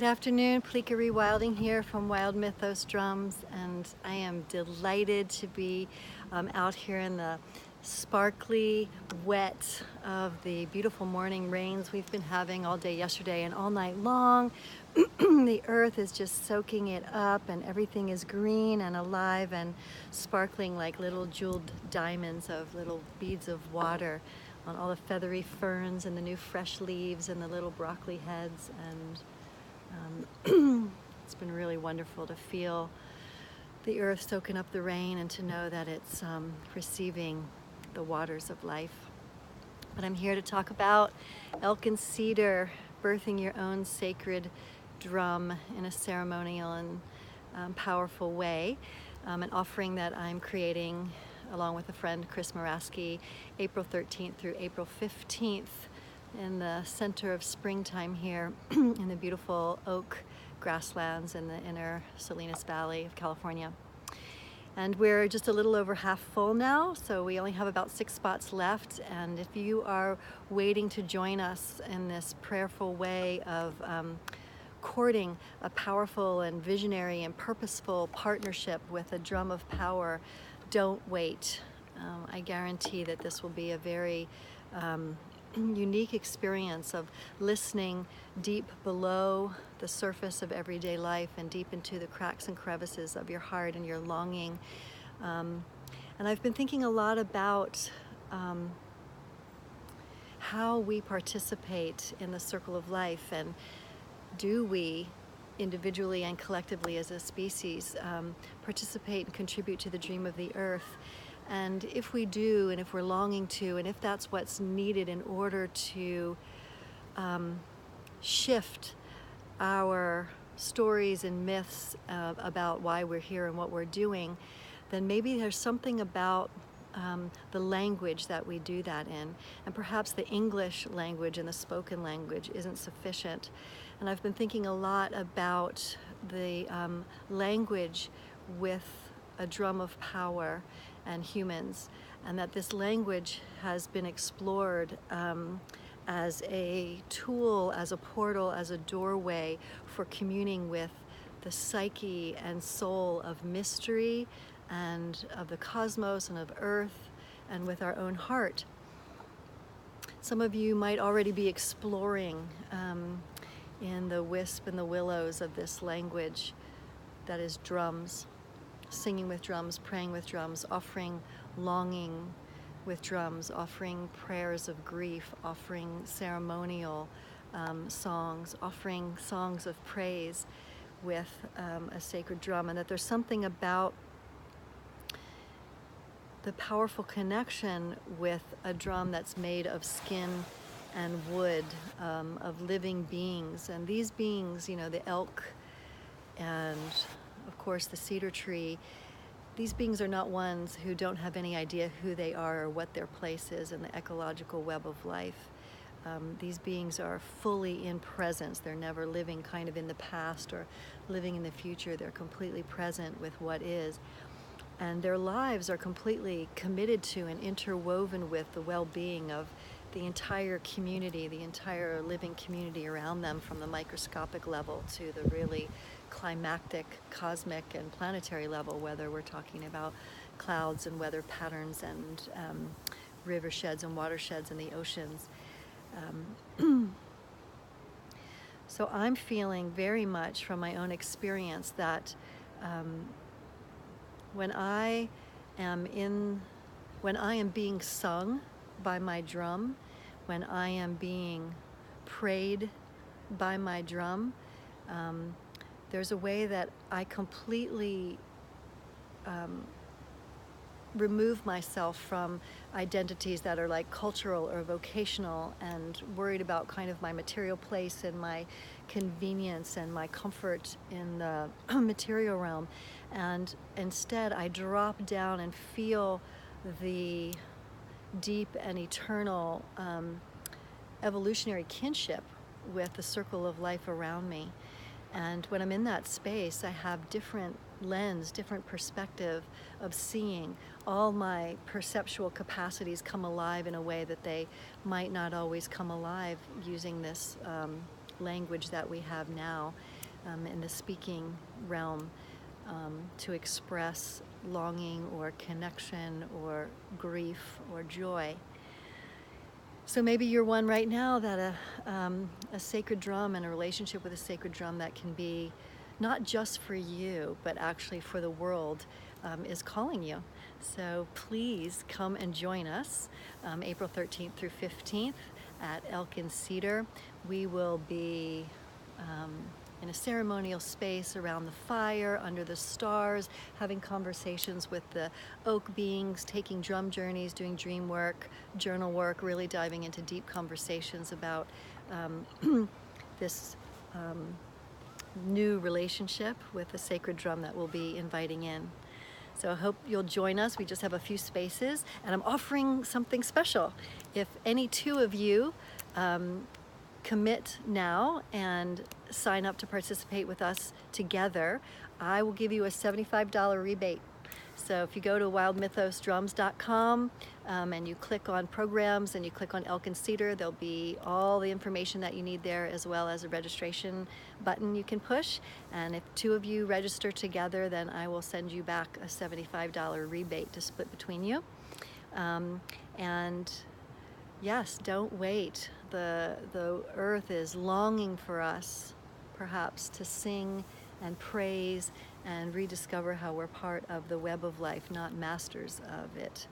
afternoon, Plika Rewilding here from Wild Mythos Drums, and I am delighted to be out here in the sparkly wet of the beautiful morning rains we've been having all day yesterday and all night long. The earth is just soaking it up and everything is green and alive and sparkling like little jeweled diamonds of little beads of water on all the feathery ferns and the new fresh leaves and the little broccoli heads. And it's been really wonderful to feel the earth soaking up the rain and to know that it's receiving the waters of life. But I'm here to talk about elk and cedar, birthing your own sacred drum in a ceremonial and powerful way. An offering that I'm creating along with a friend, Chris Moraski, April 13th through April 15th in the center of springtime here in the beautiful oak grasslands in the inner Salinas Valley of California. And we're just a little over half full now, so we only have about 6 spots left. And if you are waiting to join us in this prayerful way of courting a powerful and visionary and purposeful partnership with a drum of power, don't wait. I guarantee that this will be a very unique experience of listening deep below the surface of everyday life and deep into the cracks and crevices of your heart and your longing. And I've been thinking a lot about how we participate in the circle of life, and do we individually and collectively as a species participate and contribute to the dream of the earth. And if we do, and if we're longing to, and if that's what's needed in order to shift our stories and myths about why we're here and what we're doing, then maybe there's something about the language that we do that in. And perhaps the English language and the spoken language isn't sufficient. And I've been thinking a lot about the language with a drum of power and humans, and that this language has been explored as a tool, as a portal, as a doorway for communing with the psyche and soul of mystery and of the cosmos and of earth and with our own heart. Some of you might already be exploring in the wisp and the willows of this language that is drums. Singing with drums, praying with drums, offering longing with drums, offering prayers of grief, offering ceremonial songs, offering songs of praise with a sacred drum. And that there's something about the powerful connection with a drum that's made of skin and wood, of living beings. And these beings, you know, the elk and of course the cedar tree, these beings are not ones who don't have any idea who they are or what their place is in the ecological web of life. These beings are fully in presence. They're never living kind of in the past or living in the future. They're completely present with what is. And their lives are completely committed to and interwoven with the well-being of the entire community, the entire living community around them, from the microscopic level to the really climactic, cosmic, and planetary level, whether we're talking about clouds and weather patterns and river sheds and watersheds in the oceans. So I'm feeling very much from my own experience that when I am being sung by my drum, when I am being prayed by my drum, there's a way that I completely remove myself from identities that are like cultural or vocational and worried about kind of my material place and my convenience and my comfort in the material realm. And instead I drop down and feel the deep and eternal evolutionary kinship with the circle of life around me. And when I'm in that space, I have different lens, different perspective of seeing. All my perceptual capacities come alive in a way that they might not always come alive using this language that we have now. in the speaking realm to express longing or connection or grief or joy. So maybe you're one right now that a sacred drum and a relationship with a sacred drum that can be not just for you, but actually for the world is calling you. So please come and join us April 13th through 15th at Elkin Cedar. We will be in a ceremonial space around the fire, under the stars, having conversations with the oak beings, taking drum journeys, doing dream work, journal work, really diving into deep conversations about this new relationship with the sacred drum that we'll be inviting in. So I hope you'll join us. We just have a few spaces, and I'm offering something special. If any two of you commit now and sign up to participate with us together, I will give you a $75 rebate. So if you go to wildmythosdrums.com and you click on programs and you click on Elkin Cedar, there'll be all the information that you need there, as well as a registration button you can push. And if two of you register together, then I will send you back a $75 rebate to split between you. And yes, don't wait. The earth is longing for us, perhaps, to sing and praise and rediscover how we're part of the web of life, not masters of it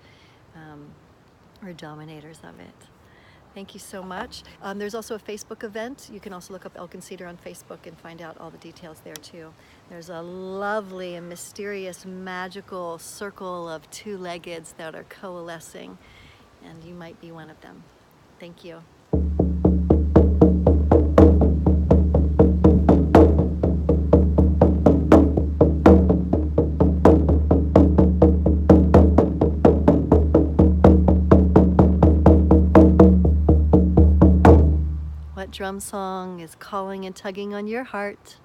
or dominators of it. Thank you so much. There's also a Facebook event. You can also look up Elkin Cedar on Facebook and find out all the details there too. There's a lovely and mysterious, magical circle of two-leggeds that are coalescing, and you might be one of them. Thank you. What drum song is calling and tugging on your heart?